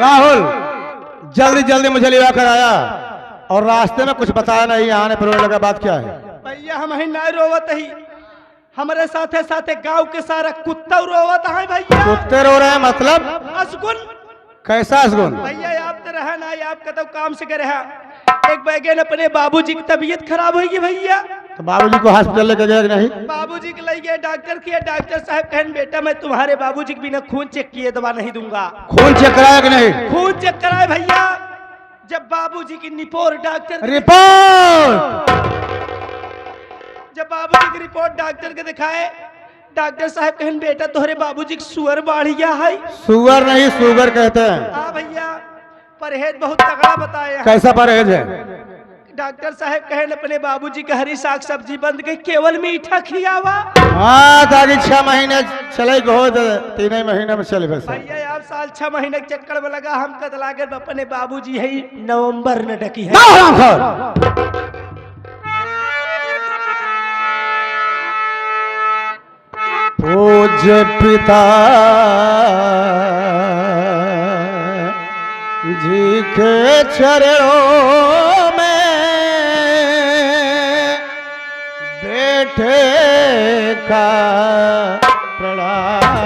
राहुल जल्दी जल्दी मुझे लिवा कर आया और रास्ते में कुछ बताया नहीं, आने पर रोने लगा। बात क्या है? भैया हम ही नहीं रोवत ही, हमारे साथे साथे गांव के सारा कुत्ता रोवत है भैया। कुत्ते रो रहे हैं मतलब? असगुन। कैसा असगुन? भैया आप तो रहा ना, आपका तो काम से करे है। एक बैगन अपने बाबूजी की तबीयत खराब होगी भैया, तो बाबूजी को हॉस्पिटल लेकर गए नहीं? बाबूजी के ले गए, डॉक्टर किया, डॉक्टर साहब कहन बेटा मैं तुम्हारे बाबूजी के बिना खून चेक किए दवा नहीं दूंगा। खून चेक कराया कि नहीं? खून चेक कराए भैया। जब बाबूजी की रिपोर्ट जब बाबूजी की रिपोर्ट डॉक्टर के दिखाए, डॉक्टर साहब कहन बेटा तुम्हारे बाबूजी की शुगर बढ़ गया है। शुगर नहीं शुगर कहते हैं। हाँ भैया, परहेज बहुत तगड़ा बताया। कैसा परहेज है? डॉक्टर साहब कहन अपने बाबूजी का हरी साग सब्जी बंद गई, केवल मीठा खियावा। हाँ ताकि 6 महीने चले हो, 3 महीने में चले बस। भैया आप साल 6 महीने के चक्कर में लगा, हम कतला कर अपने बाबूजी है नवंबर न डकी है। पूज्य पिता जी के चरणों में बेटे का प्रणाम।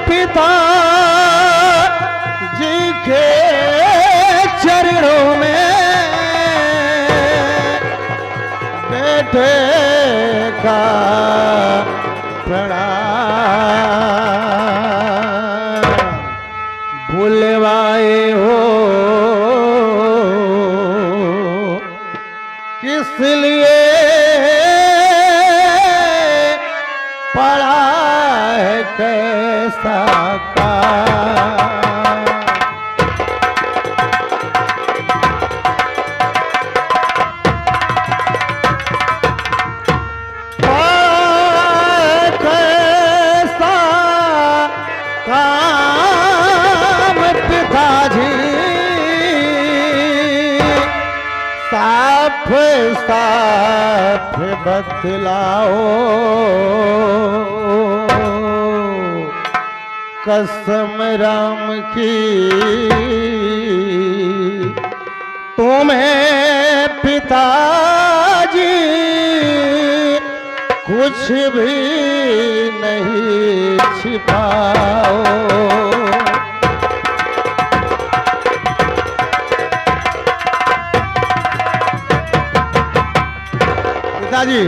पिता जी के चरणों में बेटे का प्रणाम। भूलवाए हो किस लिए पड़ा है कैसा का। कैसा काम पिताजी साफ साफ बतलाओ। कसम राम की तुम्हें पिताजी कुछ भी नहीं छिपाओ। पिताजी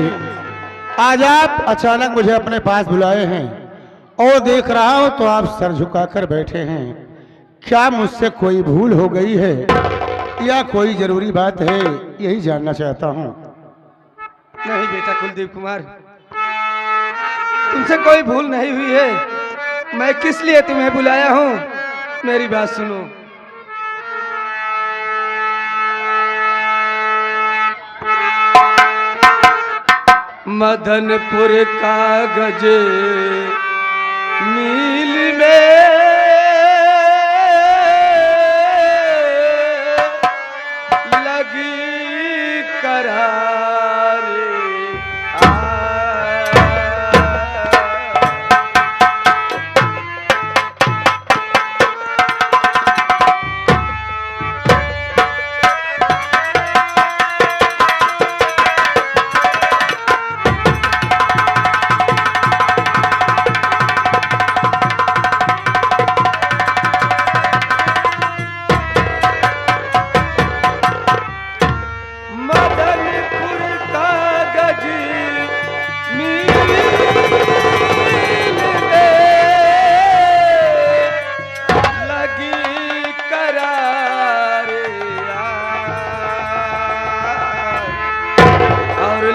आज आप अचानक मुझे अपने पास बुलाए हैं और देख रहा हूं तो आप सर झुकाकर बैठे हैं। क्या मुझसे कोई भूल हो गई है या कोई जरूरी बात है, यही जानना चाहता हूं। नहीं बेटा कुलदीप कुमार, तुमसे कोई भूल नहीं हुई है। मैं किस लिए तुम्हें बुलाया हूं, मेरी बात सुनो। मदनपुर कागज मील में लगी करार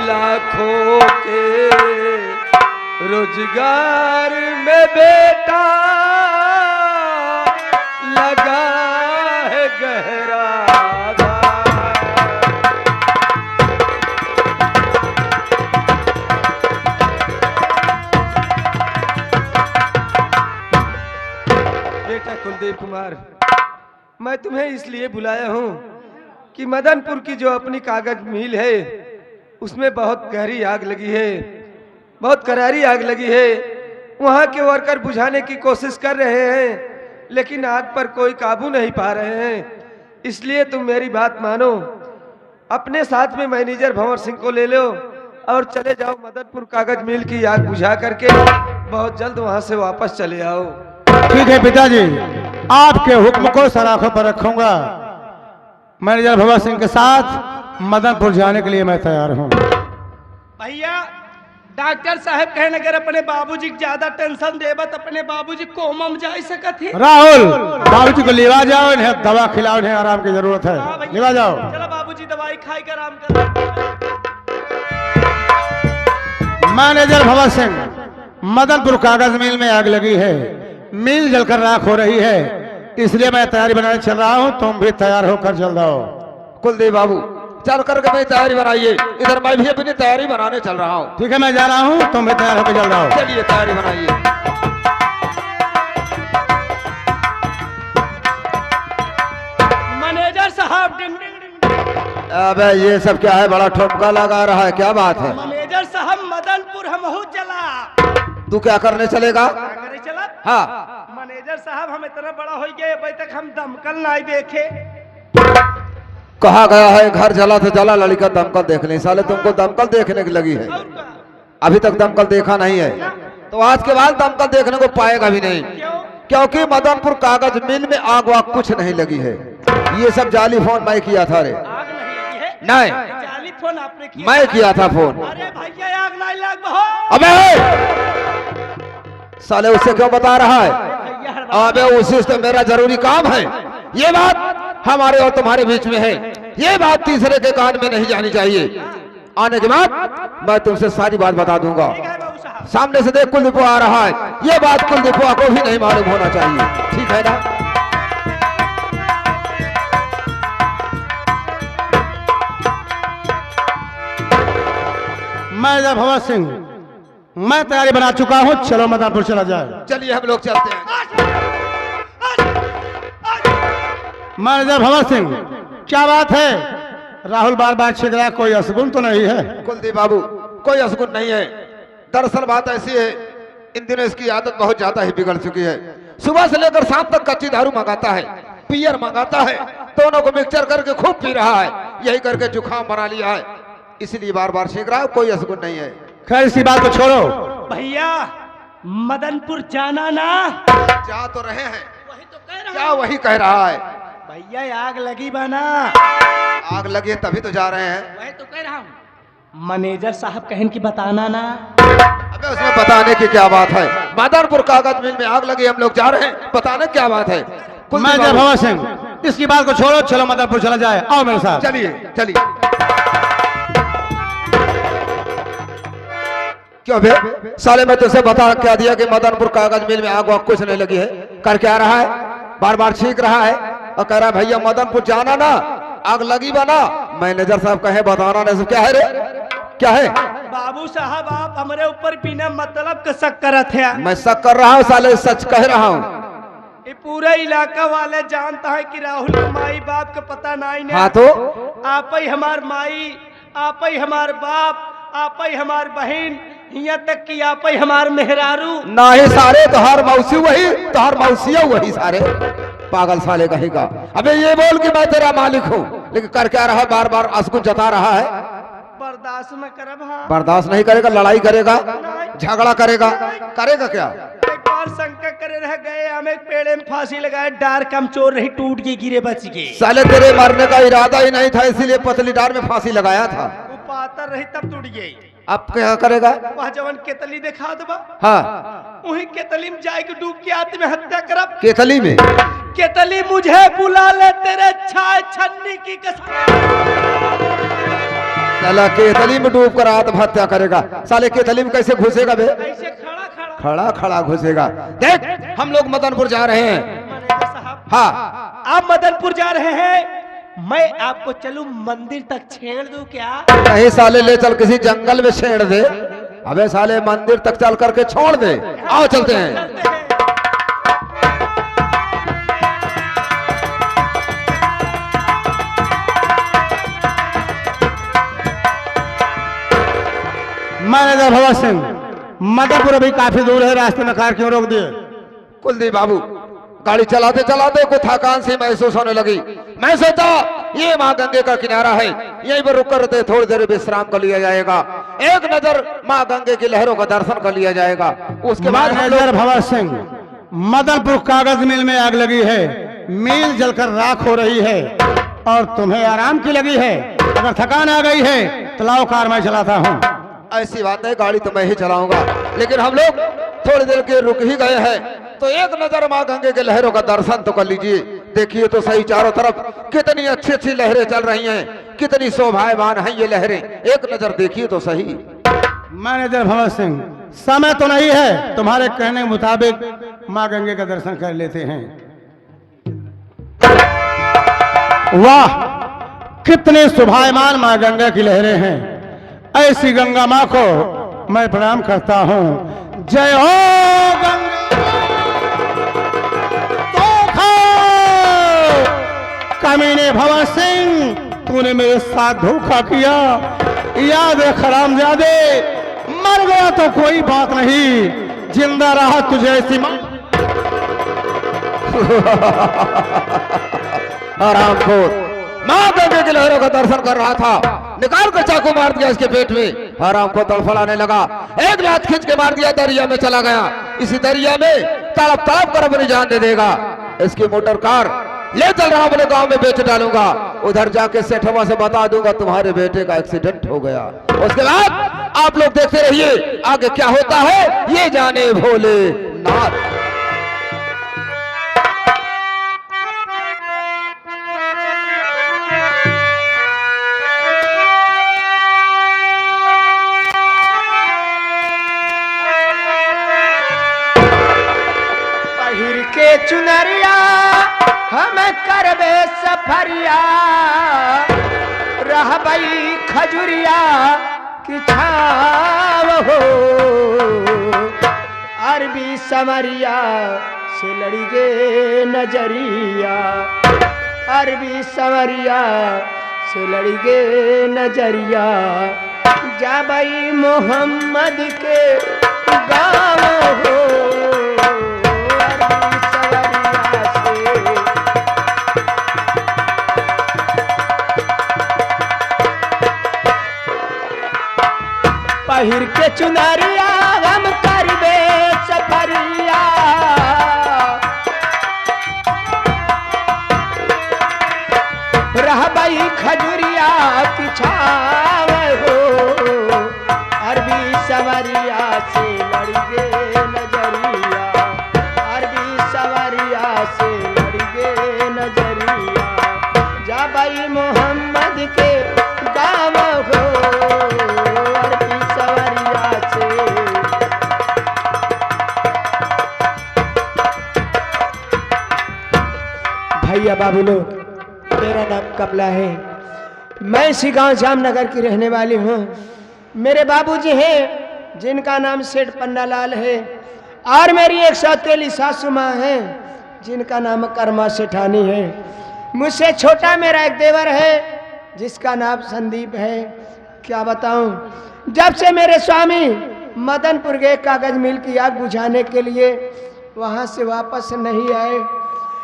लाखों के रोजगार में बेटा लगा है गहरा। कुलदेव कुमार, मैं तुम्हें इसलिए बुलाया हूँ कि मदनपुर की जो अपनी कागज मिल है उसमें बहुत गहरी आग लगी है, बहुत करारी आग लगी है। वहाँ के वर्कर बुझाने की कोशिश कर रहे हैं लेकिन आग पर कोई काबू नहीं पा रहे हैं। इसलिए तुम मेरी बात मानो, अपने साथ में मैनेजर भंवर सिंह को ले लो और चले जाओ मदनपुर कागज मिल की आग बुझा करके बहुत जल्द वहाँ से वापस चले आओ। ठीक है पिताजी, आपके हुक्म को सर आंखों पर रखूंगा। मैनेजर भंवर सिंह के साथ मदनपुर जाने के लिए मैं तैयार हूँ। भैया डॉक्टर साहब कहने अगर अपने बाबूजी को ज्यादा टेंशन देबत अपने बाबूजी कोमा में जा सकत ही। राहुल, बाबूजी को लेवा जाओ, इन्हें दवा खिलाओ, इन्हें आराम की जरूरत है। हाँ भैया, लेवा जाओ। चलो बाबूजी दवाई खाई कर आराम कर। मैनेजर भंवर सिंह, मदनपुर कागज मिल में आग लगी है, मिल जलकर राख हो रही है, इसलिए मैं तैयारी बनाने चल रहा हूँ। तुम भी तैयार होकर चल जाओ। कुलदेव बाबू चल करके भाई तैयारी बनाइए, इधर मैं भी अपनी तैयारी बनाने चल रहा हूँ। ठीक है, मैं जा रहा हूँ, तुम भी तैयार होकर चल जाओ। चलिए तैयारी बनाइए। मैनेजर साहब डिंग डिंग डिंग। अबे ये सब क्या है, बड़ा ठुमका लगा रहा है, क्या बात है? मैनेजर साहब मदनपुर हम हो चला। तू क्या करने चलेगा? करे चला? हाँ मैनेजर साहब हम इतना बड़ा हो गए अभी तक हम दमकल नहीं देखे। कहा गया है घर जला तो जला, लड़का दमकल देख ले। साले तुमको दमकल देखने की लगी है, और क्या? अभी तक दमकल देखा नहीं है तो आज के बाद दमकल देखने को पाएगा भी नहीं, क्यों? क्योंकि मदनपुर कागज मिल में आग वाग कुछ नहीं लगी है। ये सब जाली फोन मैं किया था रे। आग नहीं लगी है? नहीं, जाली फोन आपने किया? मैं किया था फोन। अरे भैया आग नहीं लग बहुत। अबे साले उससे क्यों बता रहा है? अबे उसी से मेरा जरूरी काम है। ये बात हमारे और तुम्हारे बीच में है, ये बात तीसरे के कान में नहीं जानी चाहिए। आने के बाद मैं तुमसे सारी बात बता दूंगा। ठीक है बाबू साहब। सामने से देख कुलदीपुआ आ रहा है, ये बात कुलदीपुआ को भी नहीं मालूम होना चाहिए, ठीक है ना? मैनेजर भंवर सिंह, मैं तैयारी बना चुका हूँ, चलो मदनपुर चला जाए। चलिए हम लोग चलते हैं। मैनेजर भंवर सिंह, क्या बात है? राहुल बार बार छिग रहा है, कोई असगुन तो नहीं है? कुलदीप बाबू कोई असगुन नहीं है। दरअसल बात ऐसी है, इन दिनों इसकी आदत बहुत ज्यादा ही बिगड़ चुकी है। सुबह से लेकर शाम तक कच्ची दारू मंगाता है, पियर मंगाता है, दोनों को मिक्सचर करके खूब पी रहा है। यही करके जुखाम बना लिया है, इसलिए बार बार छींक रहा है। कोई असगुन नहीं है। खैर इसी बात को छोड़ो, भैया मदनपुर जाना ना? जा तो रहे हैं, वही तो कह रहा क्या वही कह रहा है? भैया आग लगी बना। आग लगी है तभी तो जा रहे हैं। वही तो कह रहा हूँ। मैनेजर साहब कहन की बताना ना? अबे उसमें बताने की क्या बात है? मदनपुर कागज मिल में आग लगी, हम लोग जा रहे हैं, बताने क्या बात है? कुलदीप मैनेजर बाबू, भंवर सिंह, इसकी बात को छोड़ो, चलो मदनपुर चला जाए। आओ मेरे साथ। चलिए चलिए। क्यों बे साले, मैं तुझसे बता क्या दिया कि मदनपुर कागज मिल में आग वाग कुछ नहीं लगी है? कर क्या रहा है? बार बार छींक रहा है और कह रहा है भैया मदनपुर जाना ना, आग लगी बना। मैनेजर साहब कहे बताना नहीं, सब क्या है रे? क्या है? बाबू साहब आप हमारे ऊपर बिना मतलब का शक करत है। मैं शक कर रहा हूँ साले, सच कह रहा हूँ। ये पूरा इलाका वाले जानता है कि राहुल के माई बाप का पता नहीं हाँ तो आप ही हमार माई, आप ही हमार बाप, आप ही हमार बहन, यहाँ तक कि आप ही हमार मेहरारू। ना ही सारे तोहार मौसी वही, तोहार मौसिया वही सारे। पागल साले कहेगा। अबे ये बोल कि मैं तेरा मालिक हूँ, लेकिन कर क्या रहा है? बार बार असगुन जता रहा है। बर्दाश्त न करब। हाँ बर्दाश्त नहीं करेगा, लड़ाई करेगा, झगड़ा करेगा, करेगा क्या? एक बार शंका करे रह गए, हम एक पेड़ में फांसी लगाए, डार कमचोर रही, टूट के गिरे, बच गए। साले तेरे मरने का इरादा ही नहीं था, इसीलिए पतली डार में फांसी लगाया था। वो पातर रही तब टूट गई। अब क्या करेगा? वह जवन केतली दिखा दबा, हाँ वही केतली में जाके डूब के आत्महत्या करब। केतली में? केतली मुझे बुला ले तेरे छाए छन्नी की कसम। साला केतली में डूब कर आत्महत्या करेगा। साले केतली में कैसे घुसेगा बे? ऐसे खड़ा खड़ा। खड़ा खड़ा घुसेगा। देख हम लोग मदनपुर जा रहे हैं। मैनेजर साहब हाँ आप मदनपुर जा रहे हैं, मैं आपको चलूं मंदिर तक छेड़ दूं क्या? नहीं साले, ले चल किसी जंगल में छेड़ दे। अबे साले मंदिर तक चल करके छोड़ दे। आओ चलते हैं। चलते हैं। मैनेजर भगत सिंह, मदनपुर अभी काफी दूर है, रास्ते में कार क्यों रोक दिए? कुलदीप बाबू, गाड़ी चलाते चलाते को थकान सी महसूस होने लगी। मैं सोचा ये माँ गंगे का किनारा है, यहीं पर रुक कर थोड़ी देर विश्राम कर लिया जाएगा, एक नजर माँ गंगे की लहरों का दर्शन कर लिया जाएगा। उसके बाद हम मैनेजर लोग भगत सिंह, मदनपुर कागज मिल में आग लगी है, मिल जलकर राख हो रही है और तुम्हें आराम की लगी है। अगर थकान आ गई है तो लाओ, कार मैं चलाता हूँ। ऐसी बात है, गाड़ी तो मैं ही चलाऊंगा, लेकिन हम लोग थोड़ी देर के रुक ही गए हैं, तो एक नजर माँ गंगे के लहरों का दर्शन तो कर लीजिए। देखिए तो सही, चारों तरफ कितनी अच्छी अच्छी लहरें चल रही हैं, कितनी शोभायमान हैं ये लहरें, एक नजर देखिए तो सही। मैनेजर भगत सिंह, समय तो नहीं है, तुम्हारे कहने के मुताबिक माँ गंगे का दर्शन कर लेते हैं। वाह, कितने शोभायमान माँ गंगा की लहरें हैं। ऐसी गंगा माँ को मैं प्रणाम करता हूँ। जय हो गंगा। कमीने भगत सिंह, तूने मेरे साथ धोखा किया, याद है हरामजादे, मर गया तो कोई बात नहीं, जिंदा रहा तुझे ऐसी हरामखोर, माँ गंगे की लहरों का दर्शन कर रहा था, निकाल कर चाकू मार दिया इसके पेट में। हरामखोर तड़फड़ाने लगा, एक लात खींच के मार दिया, दरिया में चला गया। इसी दरिया में तड़प तड़प कर अपनी जान दे देगा। इसकी मोटर कार ले चल रहा, अपने गांव में बेच डालूंगा, उधर जाके सेठवा से बता दूंगा तुम्हारे बेटे का एक्सीडेंट हो गया। उसके बाद आप लोग देखते रहिए आगे क्या होता है, ये जाने भोलेनाथ। पहिर के चुनरिया हम करबे सफरिया, रहबई खजुरिया की छाव हो, अरबी समरिया से लड़ी गे नजरिया, अरबी समरिया से लड़ी गे नजरिया, जाबई मोहम्मद के गाँव हो, पहिर के चुनरिया हम करबे सफरिया, रहबई खजुरिया की छाव हो, अरबी सवरिया से लड़ी गे नजरिया, अरबी सवरिया से लड़ी गे नजरिया, जाबई मोहम्मद के गाँव हो, भैया बाबू लोग, मेरा नाम कमला है, मैं इसी गांव जामनगर की रहने वाली हूँ। मेरे बाबूजी हैं जिनका नाम सेठ पन्नालाल है, और मेरी एक सौतेली सासू माँ है जिनका नाम कर्मा सेठानी है। मुझसे छोटा मेरा एक देवर है जिसका नाम संदीप है। क्या बताऊं, जब से मेरे स्वामी मदनपुर गए कागज मिल की आग बुझाने के लिए, वहां से वापस नहीं आए।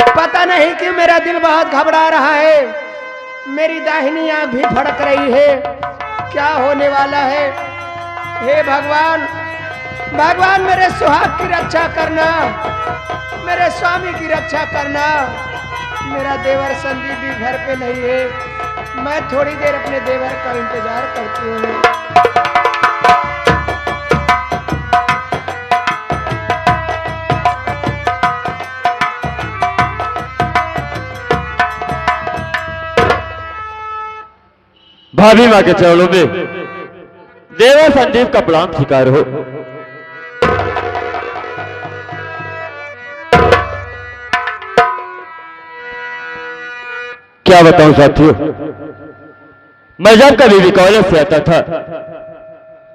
पता नहीं कि मेरा दिल बहुत घबरा रहा है, मेरी दाहिनी आंख भी फड़क रही है, क्या होने वाला है। हे भगवान, भगवान मेरे सुहाग की रक्षा करना, मेरे स्वामी की रक्षा करना। मेरा देवर संदीप भी घर पे नहीं है, मैं थोड़ी देर अपने देवर का इंतजार करती हूँ। भाभी माँ के चरणों में देवा संदीप का प्रणाम स्वीकार हो। क्या बताऊं साथियों, मैं जब कभी भी कॉलेज से आता था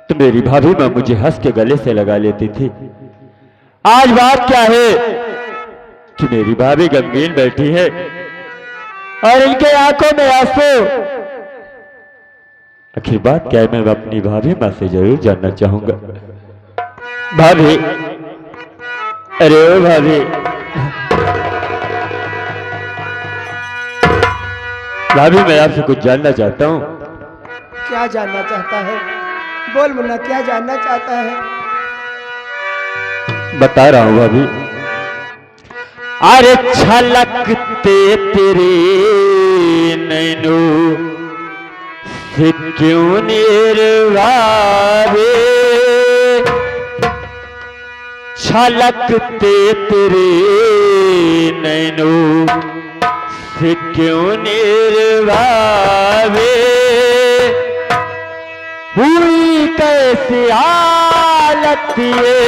तो मेरी भाभी माँ मुझे हंस के गले से लगा लेती थी। आज बात क्या है कि मेरी भाभी गमगीन बैठी है और इनके आंखों में आंसू आखिर बात क्या है, मैं अपनी भाभी माँ से जरूर जानना चाहूंगा। भाभी, अरे ओ भाभी, भाभी मैं आपसे कुछ जानना चाहता हूँ। क्या जानना चाहता है? बोल मुन्ना, क्या जानना चाहता है? बता रहा हूँ भाभी। अरे छलकते तेरे नैनों से क्यों निर्वावे, छलकते तेरे नैनों से क्यों निर्वावे, हुई कैसी हालत ये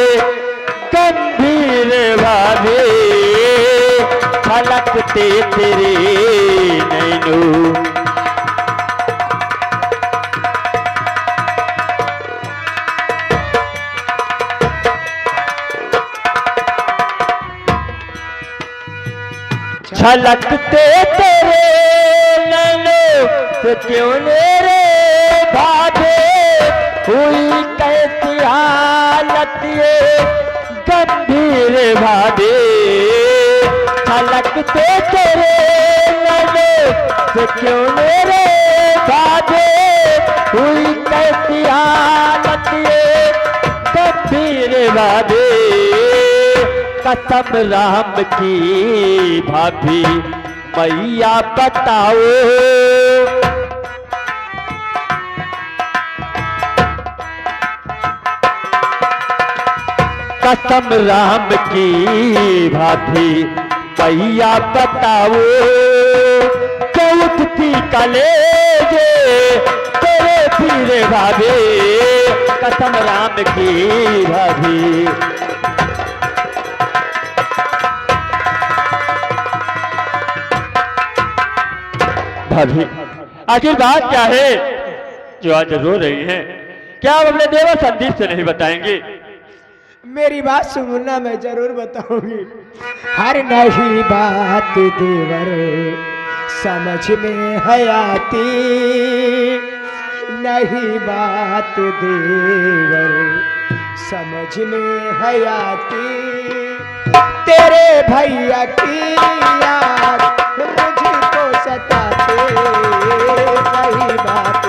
गंभीर भावे, छलकते तेरे नैनों। छलकते तेरे नैनों से क्यों मेरे भावे, हुई कैसी हालत ये गंभीर भावे, छलकते तेरे नैनों से क्यों मेरे भावे, हुई कैसी हालत ये गंभीर भावे, कसम राम की भाभी मैया बताओ, कसम राम की भाभी मैया बताओ, उठती कलेजे तेरे पीरे भाभी, कसम राम की भाभी। भाभी, आखिर बात क्या है जो आज रो रही हैं? क्या आप अपने देवर संदीप से नहीं बताएंगे? मेरी बात सुनना, मैं जरूर बताऊंगी। हर नहीं बात देवर समझ में है आती, नहीं बात देवर समझ में है आती, तेरे भैया की याद मुझको सताते, नहीं बात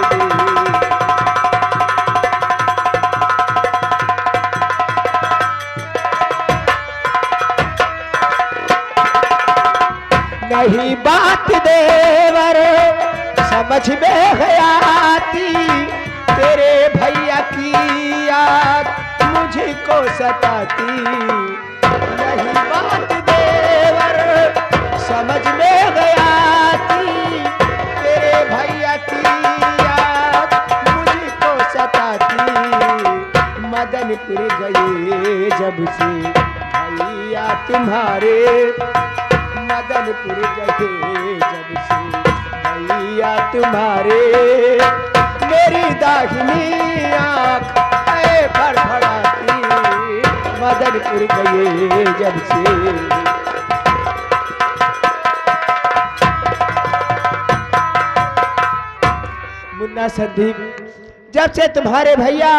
नहीं बात देवर समझ में है आती, तेरे भैया की याद मुझको सताती, नहीं बात देवर समझ में है आती, तेरे भैया की याद मुझको सताती, मदनपुर गए जब से भैया तुम्हारे, मदनपुर गए जब से भैया तुम्हारे, मेरी दाहिनी आँख है फड़फड़ाती, मदनपुर गए जब से। मुन्ना संदीप, जब से तुम्हारे भैया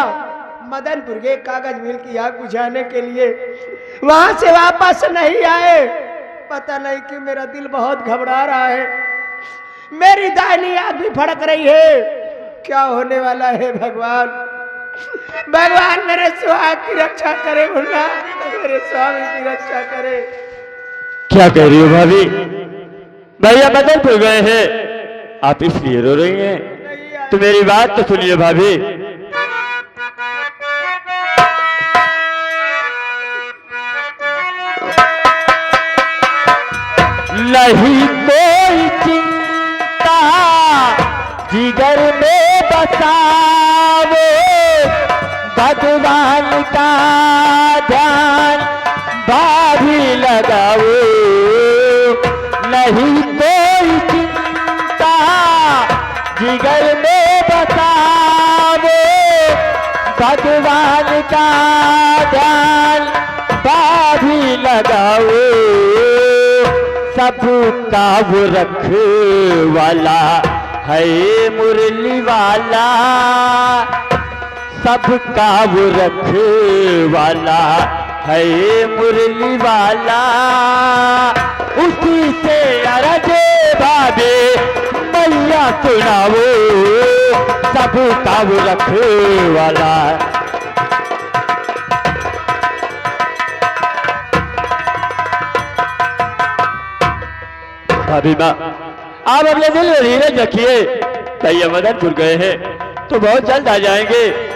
मदनपुर के कागज मिल की आग बुझाने के लिए वहां से वापस नहीं आए, पता नहीं कि मेरा दिल बहुत घबरा रहा है, मेरी दाहिनी आंख भी फड़क रही है, क्या होने वाला है भगवान? भगवान मेरे सुहाग की रक्षा करे, मुन्ना मेरे स्वामी की रक्षा करे। क्या कह रही हो भाभी? भैया बदलपुर गए हैं, आप इसलिए रो रही हैं? तो मेरी बात तो सुनिए भाभी। नहीं कोई चिंता जिगर में बसाओ, भगवान का ध्यान भाभी लगाओ, नहीं कोई चिंता जिगर में बसाओ, भगवान का ध्यान भाभी लगाओ, सबका वो रखवाला है मुरली वाला, सबका वो रखवाला है मुरली वाला। उसी से अरज भावे मैया सुनावो, सबका वो रखवाला। भाभी माँ, आप अपने दिल में धीरज रखिए। भैया मदनपुर गए हैं तो बहुत जल्द आ जाएंगे।